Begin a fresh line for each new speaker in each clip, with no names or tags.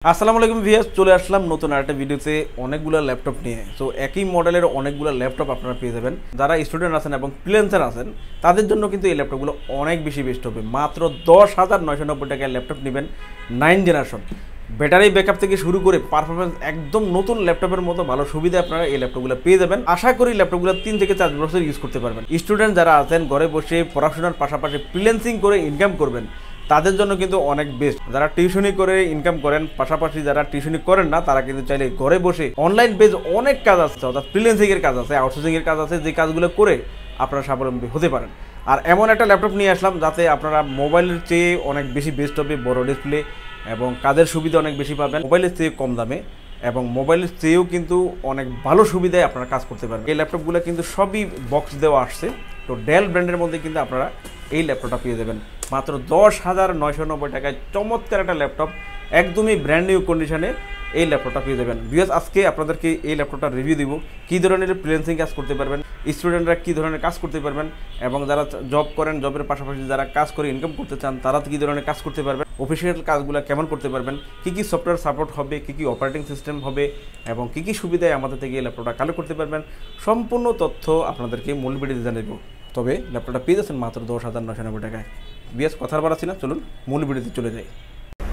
আসসালামু আলাইকুম ভিউয়ার্স, চলে আসলাম নতুন আরেকটা ভিডিওতে অনেকগুলো ল্যাপটপ নিয়ে। সো একই মডেলের অনেকগুলো ল্যাপটপ আপনারা পেয়ে যাবেন। যারা স্টুডেন্ট আছেন এবং ফ্রিল্যান্সার আছেন তাদের জন্য কিন্তু এই ল্যাপটপগুলো অনেক বেশি বেস্ট হবে। মাত্র 10,990 টাকায় ল্যাপটপ নেবেন 9 জেনারেশন। ব্যাটারি ব্যাকআপ থেকে শুরু করে পারফরমেন্স একদম নতুন ল্যাপটপের মতো ভালো সুবিধা আপনারা এই ল্যাপটপগুলো পেয়ে যাবেন। আশা করি ল্যাপটপগুলো 3 থেকে 4 বছর ইউজ করতে পারবেন। স্টুডেন্ট যারা আছেন ঘরে বসে পড়াশোনার পাশাপাশি ফ্রিল্যান্সিং করে ইনকাম করবেন তাদের জন্য কিন্তু অনেক বেস্ট। যারা টিউশনি করে ইনকাম করেন, পাশাপাশি যারা টিউশনি করেন না তারা কিন্তু চাইলে ঘরে বসে অনলাইন বেজ অনেক কাজ আছে, অর্থাৎ ফ্রিল্যান্সিং এর কাজ আছে, আউটসোর্সিং এর কাজ আছে, যে কাজগুলো করে আপনারা স্বাবলম্বী হতে পারেন। আর এমন একটা ল্যাপটপ নিয়ে আসলাম যাতে আপনারা মোবাইলের চেয়ে অনেক বেশি বেস্ট হবে, বড় ডিসপ্লে এবং কাজের সুবিধা অনেক বেশি পাবেন, মোবাইলের চেয়ে কম দামে এবং মোবাইলের চেয়েও কিন্তু অনেক ভালো সুবিধায় আপনারা কাজ করতে পারবেন। এই ল্যাপটপগুলো কিন্তু সবই বক্স দেওয়া আসছে। তো ডেল ব্র্যান্ডের মধ্যে কিন্তু আপনারা এই ল্যাপটপটা পেয়ে যাবেন মাত্র 10,990 টাকায়। চমৎকার একটা ল্যাপটপ, একদমই ব্র্যান্ড নিউ কন্ডিশনে এই ল্যাপটপটা পেয়ে যাবেন। বিকজ আজকে আপনাদেরকে এই ল্যাপটপটা রিভিউ দিব, কী ধরনের ফ্রিল্যান্সিং কাজ করতে পারবেন, স্টুডেন্টরা কী ধরনের কাজ করতে পারবেন এবং যারা জব করেন, জবের পাশাপাশি যারা কাজ করে ইনকাম করতে চান তারা কী ধরনের কাজ করতে পারবেন, অফিসিয়াল কাজগুলো কেমন করতে পারবেন, কী কী সফটওয়্যার সাপোর্ট হবে, কী কী অপারেটিং সিস্টেম হবে এবং কী কী সুবিধায় আমাদের থেকে এই ল্যাপটপটা কালেক্ট করতে পারবেন, সম্পূর্ণ তথ্য আপনাদেরকে মূল ভিডিওতে জানাবো। তবে ল্যাপটপটা পেয়ে যাচ্ছেন মাত্র 10,990 টাকায়। বিএস কথার বাড়াচ্ছি না, চলুন মূল ভিডিওতে চলে যাই।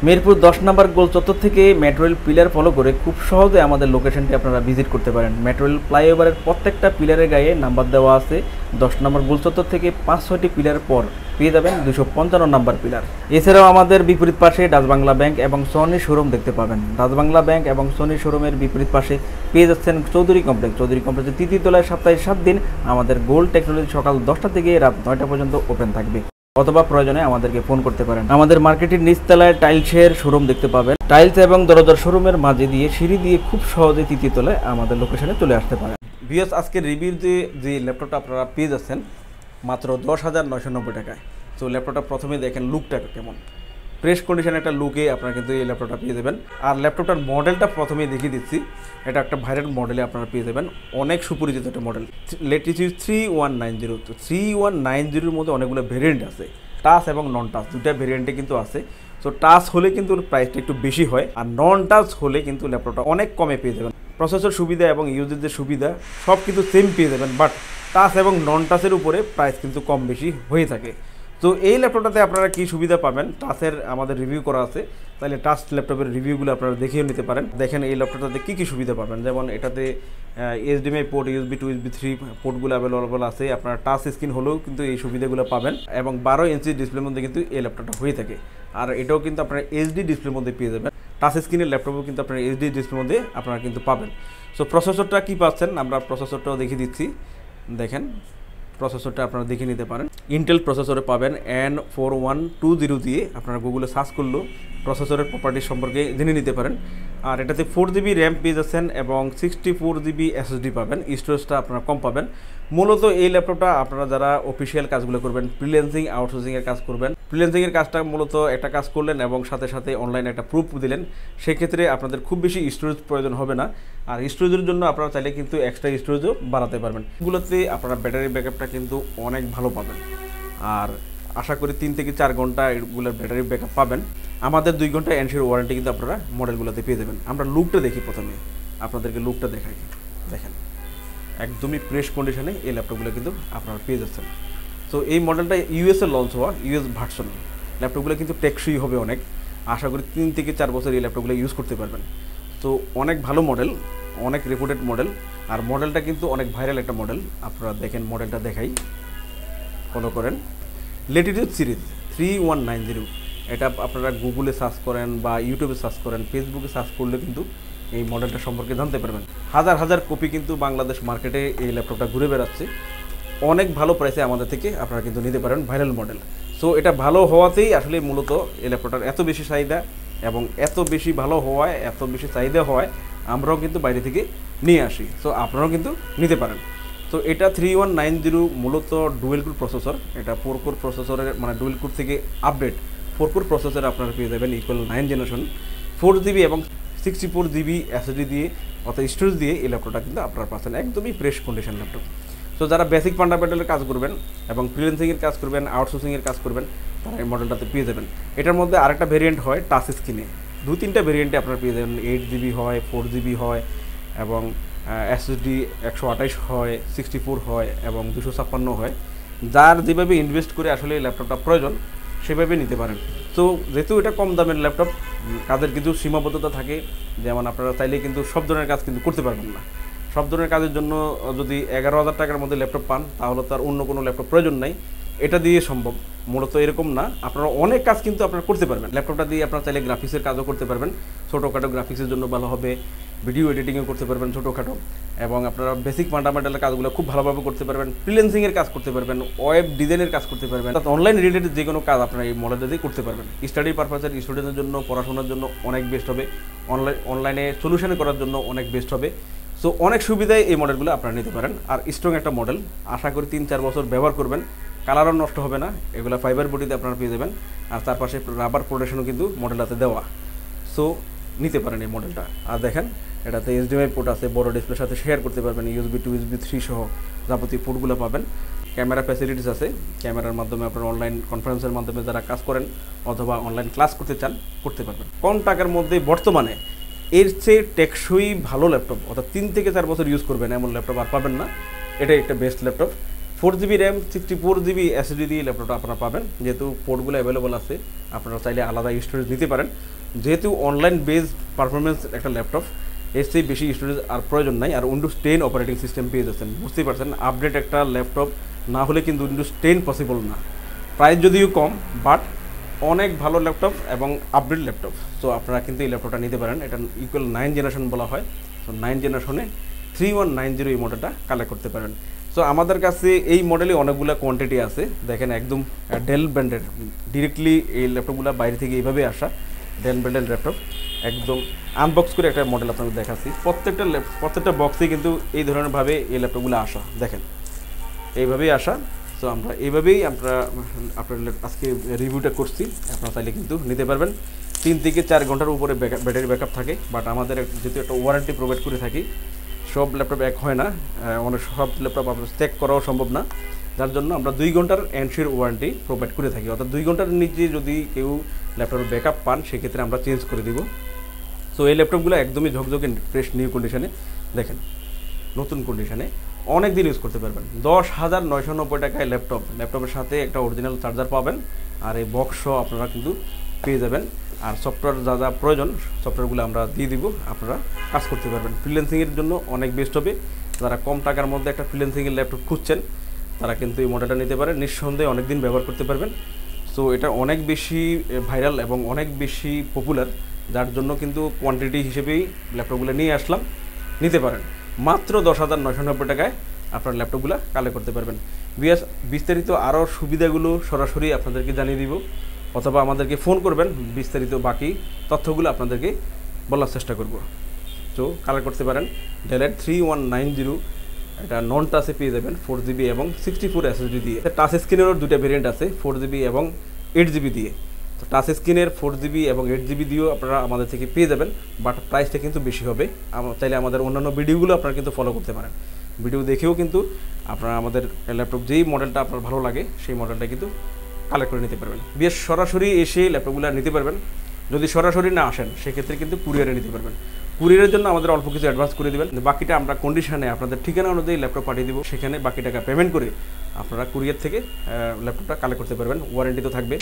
মিরপুর 10 নম্বর গোল চত্বর থেকে মেট্রো রেল পিলার ফলো করে খুব সহজে আমাদের লোকেশনটি আপনারা ভিজিট করতে পারেন। মেট্রো রেল ফ্লাইওভারের প্রত্যেকটা পিলারের গায়ে নাম্বার দেওয়া আছে। 10 নম্বর গোল চত্বর থেকে 5-6টি পিলার পর পেয়ে যাবেন 255 নম্বর পিলার। এছাড়াও আমাদের বিপরীত পাশে ডাচ বাংলা ব্যাংক এবং সনি শোরুম দেখতে পাবেন। ডাচ বাংলা ব্যাংক এবং সনি শোরুমের বিপরীত পাশে পেয়ে যাচ্ছেন চৌধুরী কমপ্লেক্স। চৌধুরী কমপ্লেক্সের 3য় তলায় সপ্তাহে 7 দিন আমাদের গোল্ড টেকনোলজি সকাল 10টা থেকে রাত 9টা পর্যন্ত ওপেন থাকবে, অথবা প্রয়োজনে আমাদেরকে ফোন করতে পারেন। আমাদের মার্কেটের নিচতলায় টাইলসের শোরুম দেখতে পাবেন। টাইলস এবং দরজার শোরুমের মাঝে দিয়ে সিঁড়ি দিয়ে খুব সহজে 3য় তলায় আমাদের লোকেশনে চলে আসতে পারেন। ভিউয়ার্স, আজকের রিভিউ যে ল্যাপটপটা আপনারা পেয়ে যাচ্ছেন মাত্র 10,990 টাকায়। তো ল্যাপটপটা প্রথমে দেখেন লুকটা কেমন, ফ্রেশ কন্ডিশন একটা লুকে আপনারা কিন্তু এই ল্যাপটপটা পেয়ে যাবেন। আর ল্যাপটপটার মডেলটা প্রথমেই দেখিয়ে দিচ্ছি, এটা একটা ভাইরাল মডেলে আপনারা পেয়ে যাবেন, অনেক সুপরিচিত একটা মডেল, ল্যাটিটিউড 3190। তো 3190-র মধ্যে অনেকগুলো ভেরিয়েন্ট আছে, টাচ এবং নন টাচ দুটা ভেরিয়েন্টে কিন্তু আছে। সো টাচ হলে কিন্তু প্রাইসটা একটু বেশি হয়, আর নন টাচ হলে কিন্তু ল্যাপটপটা অনেক কমে পেয়ে যাবেন। প্রসেসর সুবিধা এবং ইউজের যে সুবিধা সব কিন্তু সেম পেয়ে যাবেন, বাট টাচ এবং নন টাচের উপরে প্রাইস কিন্তু কম বেশি হয়ে থাকে। তো এই ল্যাপটপটাতে আপনারা কী সুবিধা পাবেন, টাচের আমাদের রিভিউ করা আছে, তাহলে টাচ ল্যাপটপের রিভিউগুলো আপনারা দেখেও নিতে পারেন। দেখেন এই ল্যাপটপটাতে কী কী সুবিধা পাবেন, যেমন এটাতে HDMI পোর্ট, USB 2, USB 3 পোর্টগুলো অ্যাভেলেবল আছে। আপনারা টাচ স্ক্রিন হলেও কিন্তু এই সুবিধাগুলো পাবেন এবং 12 ইঞ্চি ডিসপ্লের মধ্যে কিন্তু এই ল্যাপটপটা হয়ে থাকে। আর এটাও কিন্তু আপনারা HD ডিসপ্লের মধ্যে পেয়ে যাবেন। টাচ স্ক্রিনের ল্যাপটপও কিন্তু আপনারা HD ডিসপ্লের মধ্যে আপনারা কিন্তু পাবেন। সো প্রসেসরটা কী পাচ্ছেন, আমরা প্রসেসরটাও দেখিয়ে দিচ্ছি। দেখেন প্রসেসরটা আপনারা দেখে নিতে পারেন। ইন্টেল প্রসেসরে পাবেন N4120 দিয়ে আপনারা গুগলে সার্চ করলেও প্রসেসরের প্রপার্টি সম্পর্কে জেনে নিতে পারেন। আর এটাতে 4GB র্যাম পেয়ে যাচ্ছেন এবং 64GB SSD পাবেন। স্টোরেজটা আপনারা কম পাবেন। মূলত এই ল্যাপটপটা আপনারা যারা অফিসিয়াল কাজগুলো করবেন, ফ্রিল্যান্সিং আউটসোর্সিংয়ের কাজ করবেন, ফ্রিল্যান্সিংয়ের কাজটা মূলত একটা কাজ করলেন এবং সাথে সাথে অনলাইনে একটা প্রুফ দিলেন, সেক্ষেত্রে আপনাদের খুব বেশি স্টোরেজ প্রয়োজন হবে না। আর স্টোরেজের জন্য আপনারা চাইলে কিন্তু এক্সট্রা স্টোরেজও বাড়াতে পারবেন। এগুলোতে আপনারা ব্যাটারি ব্যাকআপটা কিন্তু অনেক ভালো পাবেন। আর আশা করি 3 থেকে 4 ঘন্টা এগুলোর ব্যাটারি ব্যাকআপ পাবেন। আমাদের 2 ঘন্টা এনশিওর ওয়ারেন্টি কিন্তু আপনারা মডেলগুলোতে পেয়ে যাবেন। আমরা লুকটা দেখি, প্রথমে আপনাদেরকে লুকটা দেখাই। দেখেন একদমই ফ্রেশ কন্ডিশনে এই ল্যাপটপগুলো কিন্তু আপনারা পেয়ে যাচ্ছেন। তো এই মডেলটা ইউএসএ লঞ্চ হওয়া, ইউএস ভার্সন ল্যাপটপগুলো কিন্তু টেকসই হবে অনেক। আশা করি 3 থেকে 4 বছর এই ল্যাপটপগুলো ইউজ করতে পারবেন। তো অনেক ভালো মডেল, অনেক রেপুটেড মডেল, আর মডেলটা কিন্তু অনেক ভাইরাল একটা মডেল। আপনারা দেখেন মডেলটা দেখাই, ফলো করেন। ল্যাটিটিউড সিরিজ 3190, এটা আপনারা গুগলে সার্চ করেন বা ইউটিউবে সার্চ করেন, ফেসবুকে সার্চ করলে কিন্তু এই মডেলটা সম্পর্কে জানতে পারবেন। হাজার হাজার কপি কিন্তু বাংলাদেশ মার্কেটে এই ল্যাপটপটা ঘুরে বেড়াচ্ছে, অনেক ভালো প্রাইসে আমাদের থেকে আপনারা কিন্তু নিতে পারেন, ভাইরাল মডেল। সো এটা ভালো হওয়াতেই আসলে মূলত এই ল্যাপটপটার এত বেশি চাহিদা এবং এত বেশি ভালো হওয়ায়, এত বেশি চাহিদা হওয়ায় আমরাও কিন্তু বাইরে থেকে নিয়ে আসি। সো আপনারাও কিন্তু নিতে পারেন। তো এটা 3190 মূলত ডুয়েল কোর প্রসেসর, এটা 4 কোর প্রসেসরের মানে ডুয়েল কোর থেকে আপডেট 4 কোর প্রসেসর আপনারা পেয়ে যাবেন, ইকুয়াল 9 জেনারেশন, 4GB এবং 64GB SSD দিয়ে অর্থাৎ স্টোরেজ দিয়ে এই ল্যাপটপটা কিন্তু আপনারা পাচ্ছেন। একদমই ফ্রেশ কন্ডিশন ল্যাপটপ। সো যারা বেসিক ফান্ডামেন্টালের কাজ করবেন এবং ফ্রিল্যান্সিংয়ের কাজ করবেন, আউটসোর্সিংয়ের কাজ করবেন, তারা এই মডেলটাতে পেয়ে যাবেন। এটার মধ্যে আরেকটা ভেরিয়েন্ট হয় টাচ স্ক্রিনে, 2-3টা ভেরিয়েন্টে আপনারা পেয়ে যাবেন। 8GB হয়, 4GB হয় এবং SSD 128 হয়, 64 হয় এবং 256 হয়। যার যেভাবে ইনভেস্ট করে আসলে এই ল্যাপটপটা প্রয়োজন সেভাবে নিতে পারেন। তো যেহেতু এটা কম দামের ল্যাপটপ, কাজের কিছু সীমাবদ্ধতা থাকে, যেমন আপনারা চাইলে কিন্তু সব ধরনের কাজ কিন্তু করতে পারবেন না। সব ধরনের কাজের জন্য যদি 11,000 টাকার মধ্যে ল্যাপটপ পান তাহলে তার অন্য কোনো ল্যাপটপ প্রয়োজন নাই, এটা দিয়ে সম্ভব। মূলত এরকম না, আপনারা অনেক কাজ কিন্তু আপনারা করতে পারবেন ল্যাপটপটা দিয়ে। আপনারা চাইলে গ্রাফিক্সের কাজও করতে পারবেন, ছোটোখাটো গ্রাফিক্সের জন্য ভালো হবে, ভিডিও এডিটিংও করতে পারবেন ছোটোখাটো, এবং আপনারা বেসিক ফান্ডামেন্টালের কাজগুলো খুব ভালোভাবে করতে পারবেন, ফ্রিল্যান্সিংয়ের কাজ করতে পারবেন, ওয়েব ডিজাইনের কাজ করতে পারবেন, অর্থাৎ অনলাইন রিলেটেড যে কোনো কাজ আপনারা এই মডেলটা দিয়ে করতে পারবেন। স্টাডি পারপাসের স্টুডেন্টের জন্য, পড়াশোনার জন্য অনেক বেস্ট হবে, অনলাইনে সলিউশন করার জন্য অনেক বেস্ট হবে। সো অনেক সুবিধায় এই মডেলগুলো আপনারা নিতে পারেন। আর স্ট্রং একটা মডেল, আশা করি 3-4 বছর ব্যবহার করবেন, কালারও নষ্ট হবে না। এগুলো ফাইবার বডিতে আপনারা পেয়ে যাবেন, আর তার পাশে রাবার প্রোটেকশনও কিন্তু মডেলটাতে দেওয়া। সো নিতে পারেন এই মডেলটা। আর দেখেন এটাতে HDMI পোর্ট আছে, বড় ডিসপ্লের সাথে শেয়ার করতে পারবেন, USB 2, USB 3 সহ যাবতীয় পোর্টগুলো পাবেন। ক্যামেরা ফ্যাসিলিটিস আছে, ক্যামেরার মাধ্যমে আপনারা অনলাইন কনফারেন্সের মাধ্যমে যারা কাজ করেন অথবা অনলাইন ক্লাস করতে চান করতে পারবেন। কম টাকার মধ্যে বর্তমানে এর চেয়ে টেকসই ভালো ল্যাপটপ, অর্থাৎ 3 থেকে 4 বছর ইউজ করবেন এমন ল্যাপটপ আর পাবেন না। এটাই একটা best laptop. 4GB RAM, 64GB SSD দিয়ে ল্যাপটপটা আপনারা পাবেন। যেহেতু পোর্টগুলো অ্যাভেলেবল আছে, আপনারা চাইলে আলাদা স্টোরেজ নিতে পারেন। যেহেতু অনলাইন বেস পারফরমেন্স একটা ল্যাপটপ, এর চেয়ে বেশি স্টোরেজ আর প্রয়োজন নাই। আর উইন্ডোজ 10 অপারেটিং সিস্টেম পেয়ে যাচ্ছেন, বুঝতেই পারছেন। আপডেট একটা ল্যাপটপ না হলে কিন্তু উইন্ডোজ 10 পসিবল না। প্রাইস যদিও কম, বাট অনেক ভালো ল্যাপটপ এবং আপডেট ল্যাপটপ। সো আপনারা কিন্তু এই ল্যাপটপটা নিতে পারেন। এটা ইকুয়াল 9 জেনারেশন বলা হয়। সো 9 জেনারেশনে 3190 এই মডেলটা কালেক্ট করতে পারেন। সো আমাদের কাছে এই মডেলে অনেকগুলো কোয়ান্টিটি আছে। দেখেন একদম ডেল ব্র্যান্ডের, ডিরেক্টলি এই ল্যাপটপগুলো বাইরে থেকে এইভাবে আসা ডেল ব্র্যান্ডের ল্যাপটপ। একদম আনবক্স করে একটা মডেল আপনাদের দেখাচ্ছি। প্রত্যেকটা বক্সেই কিন্তু এই ধরনেরভাবে এই ল্যাপটপগুলো আসা, দেখেন এইভাবেই আসা। সো আমরা এইভাবেই আপনার আজকে রিভিউটা করছি। আপনারা চাইলে কিন্তু নিতে পারবেন। 3 থেকে 4 ঘন্টার উপরে ব্যাটারি ব্যাকআপ থাকে, বাট আমাদের যেহেতু একটা ওয়ারেন্টি প্রোভাইড করে থাকি, সব ল্যাপটপ এক হয় না, অনেক সব ল্যাপটপ আপনার চেক করাও সম্ভব না, যার জন্য আমরা 2 ঘন্টার এনশিওর ওয়ারেন্টি প্রোভাইড করে থাকি। অর্থাৎ 2 ঘন্টার নিচে যদি কেউ ল্যাপটপের ব্যাকআপ পান সেক্ষেত্রে আমরা চেঞ্জ করে দিব। সো এই ল্যাপটপগুলো একদমই ঝকঝকে ফ্রেশ নিউ কন্ডিশনে, দেখেন নতুন কন্ডিশনে অনেক দিন ইউজ করতে পারবেন। 10,990 টাকায় ল্যাপটপের সাথে একটা অরিজিনাল চার্জার পাবেন, আর এই বক্স আপনারা কিন্তু পেয়ে যাবেন। আর সফটওয়্যার যা যা প্রয়োজন সফটওয়্যারগুলো আমরা দিয়ে দিব, আপনারা কাজ করতে পারবেন। ফ্রিল্যান্সিংয়ের জন্য অনেক বেস্ট হবে। যারা কম টাকার মধ্যে একটা ফ্রিল্যান্সিংয়ের ল্যাপটপ খুঁজছেন তারা কিন্তু এই মডেলটা নিতে পারেন, নিঃসন্দেহে অনেক দিন ব্যবহার করতে পারবেন। সো এটা অনেক বেশি ভাইরাল এবং অনেক বেশি পপুলার, যার জন্য কিন্তু কোয়ান্টিটি হিসেবেই ল্যাপটপগুলো নিয়ে আসলাম। নিতে পারেন মাত্র 10,990 টাকায় আপনার ল্যাপটপগুলো কালেক্ট করতে পারবেন। বিস্তারিত আরও সুবিধাগুলো সরাসরি আপনাদেরকে জানিয়ে দিব, অথবা আমাদেরকে ফোন করবেন, বিস্তারিত বাকি তথ্যগুলো আপনাদেরকে বলার চেষ্টা করব। তো কালেক্ট করতে পারেন ডেলের 3190, এটা নন টাচে পেয়ে যাবেন 4GB এবং 64 SSD দিয়ে। টাচ স্ক্রিনেরও 2টা ভেরিয়েন্ট আছে, 4GB এবং 8GB দিয়ে। তো টাচ স্ক্রিনের 4GB এবং 8GB দিয়েও আপনারা আমাদের থেকে পেয়ে যাবেন, বাট প্রাইসটা কিন্তু বেশি হবে। চাইলে আমাদের অন্যান্য ভিডিওগুলো আপনারা কিন্তু ফলো করতে পারেন। ভিডিও দেখেও কিন্তু আপনারা আমাদের ল্যাপটপ যেই মডেলটা আপনার ভালো লাগে সেই মডেলটা কিন্তু কালেক্ট করে নিতে পারবেন। বেশ সরাসরি এসে ল্যাপটপগুলো নিতে পারবেন। যদি সরাসরি না আসেন সেক্ষেত্রে কিন্তু কুরিয়ারে নিতে পারবেন। কুরিয়ারের জন্য আমাদের অল্প কিছু অ্যাডভান্স করে দেবেন, বাকিটা আমরা কন্ডিশনে আপনাদের ঠিকানা অনুযায়ী ল্যাপটপ পাঠিয়ে দেবো, সেখানে বাকি টাকা পেমেন্ট করে আপনারা কুরিয়ার থেকে ল্যাপটপটা কালেক্ট করতে পারবেন। ওয়ারেন্টি তো থাকবে,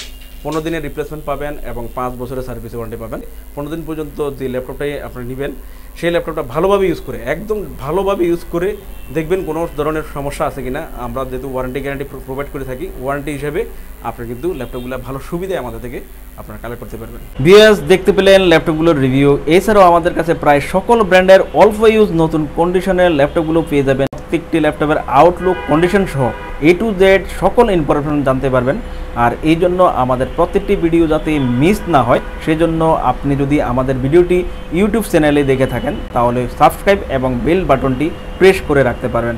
15 দিনের রিপ্লেসমেন্ট পাবেন এবং 5 বছরের সার্ভিস ওয়ারেন্টি পাবেন। 15 দিন পর্যন্ত যে ল্যাপটপটাই আপনারা নেবেন সেই ল্যাপটপটা ভালোভাবে ইউজ করে, একদম ভালোভাবে ইউজ করে দেখবেন কোনো ধরনের সমস্যা আছে কিনা। আমরা যেহেতু ওয়ারেন্টি গ্যারান্টি প্রোভাইড করে থাকি, ওয়ারেন্টি হিসেবে আপনারা কিন্তু ল্যাপটপগুলো ভালো সুবিধায় আমাদের থেকে আপনারা কালেক্ট করতে পারবেন। ভিউয়ার্স, দেখতে পেলেন ল্যাপটপগুলোর রিভিউ। এছাড়াও আমাদের কাছে প্রায় সকল ব্র্যান্ডের অল্প ইউজ নতুন কন্ডিশনের ল্যাপটপগুলো পেয়ে যাবেন। প্রত্যেকটি ল্যাপটপের আউটলুক, কন্ডিশন সহ A to Z সকল ইনফরমেশন জানতে পারবেন। আর এই জন্য আমাদের প্রত্যেকটি ভিডিও যাতে মিস না হয় সেজন্য আপনি যদি আমাদের ভিডিওটি ইউটিউব চ্যানেলে দেখে থাকেন তাহলে সাবস্ক্রাইব এবং বেল বাটনটি প্রেস করে রাখতে পারবেন।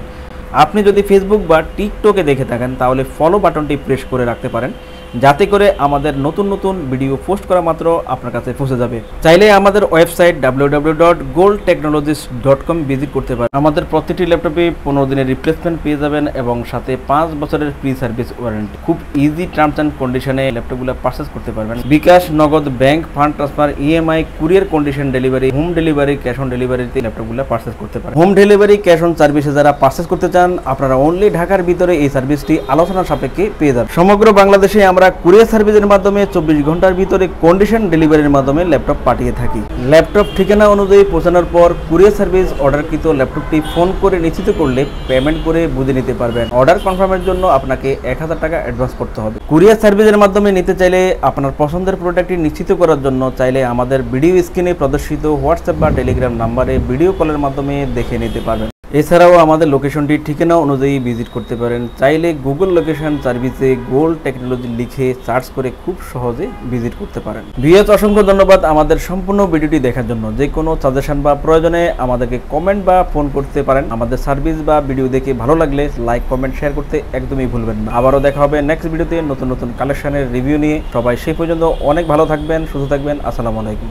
আপনি যদি ফেসবুক বা টিকটকে দেখে থাকেন তাহলে ফলো বাটনটি প্রেস করে রাখতে পারেন। যাতে করে আমাদের নতুন নতুন ভিডিও পোস্ট করা মাত্র আপনার কাছে পৌঁছে যাবে। চাইলে আমাদের ওয়েবসাইট www.goldtechnologies.com ভিজিট করতে পারেন। আমাদের প্রতিটি ল্যাপটপে 15 দিনের রিপ্লেসমেন্ট পেয়ে যাবেন এবং সাথে 5 বছরের ফ্রি সার্ভিস ওয়ারেন্টি। খুব ইজি টার্মস অ্যান্ড কন্ডিশনে ল্যাপটপগুলো পারচেজ করতে পারবেন। বিকাশ, নগদ, bank, fund transfer, EMI, courier condition delivery, home delivery, cash on ডেলিভারিতে ল্যাপটপগুলো পারচেজ করতে পারেন। হোম ডেলিভারি, ক্যাশ অন সার্ভিসে যারা পারচেজ করতে চান আপনারা অনলি ঢাকার ভিতরে এই সার্ভিসটি আলোচনার সাপেক্ষে পেয়ে যাবেন। সমগ্র বাংলাদেশে আমরা কুরিয়ার সার্ভিসের মাধ্যমে 24 ঘন্টার ভিতরে কন্ডিশন ডেলিভারির মাধ্যমে ল্যাপটপ পাঠিয়ে থাকি। ল্যাপটপ ঠিকানা অনুযায়ী পৌঁছানোর পর কুরিয়ার সার্ভিস অর্ডারকৃত ল্যাপটপটি ফোন করে নিশ্চিত করলে পেমেন্ট করে বুঝে নিতে পারবেন। অর্ডার কনফার্মের জন্য আপনাকে 1000 টাকা অ্যাডভান্স করতে হবে। কুরিয়ার সার্ভিসের মাধ্যমে নিতে চাইলে আপনার পছন্দের প্রোডাক্টটি নিশ্চিত করার জন্য চাইলে আমাদের ভিডিও স্ক্রিনে প্রদর্শিত হোয়াটসঅ্যাপ বা টেলিগ্রাম নাম্বারে ভিডিও কলের মাধ্যমে দেখে নিতে পারবেন। এছাড়াও আমাদের লোকেশনটি ঠিকানা অনুযায়ী ভিজিট করতে পারেন। চাইলে গুগল লোকেশন সার্ভিসে গোল্ড টেকনোলজি লিখে সার্চ করে খুব সহজে ভিজিট করতে পারেন। ভিউয়ার্স, অসংখ্য ধন্যবাদ আমাদের সম্পূর্ণ ভিডিওটি দেখার জন্য। যে কোনো সাজেশন বা প্রয়োজনে আমাদেরকে কমেন্ট বা ফোন করতে পারেন। আমাদের সার্ভিস বা ভিডিও দেখে ভালো লাগলে লাইক, কমেন্ট, শেয়ার করতে একদমই ভুলবেন না। আবারও দেখা হবে নেক্সট ভিডিওতে নতুন নতুন কালেকশনের রিভিউ নিয়ে। সবাই সেই পর্যন্ত অনেক ভালো থাকবেন, সুস্থ থাকবেন। আসসালামু আলাইকুম।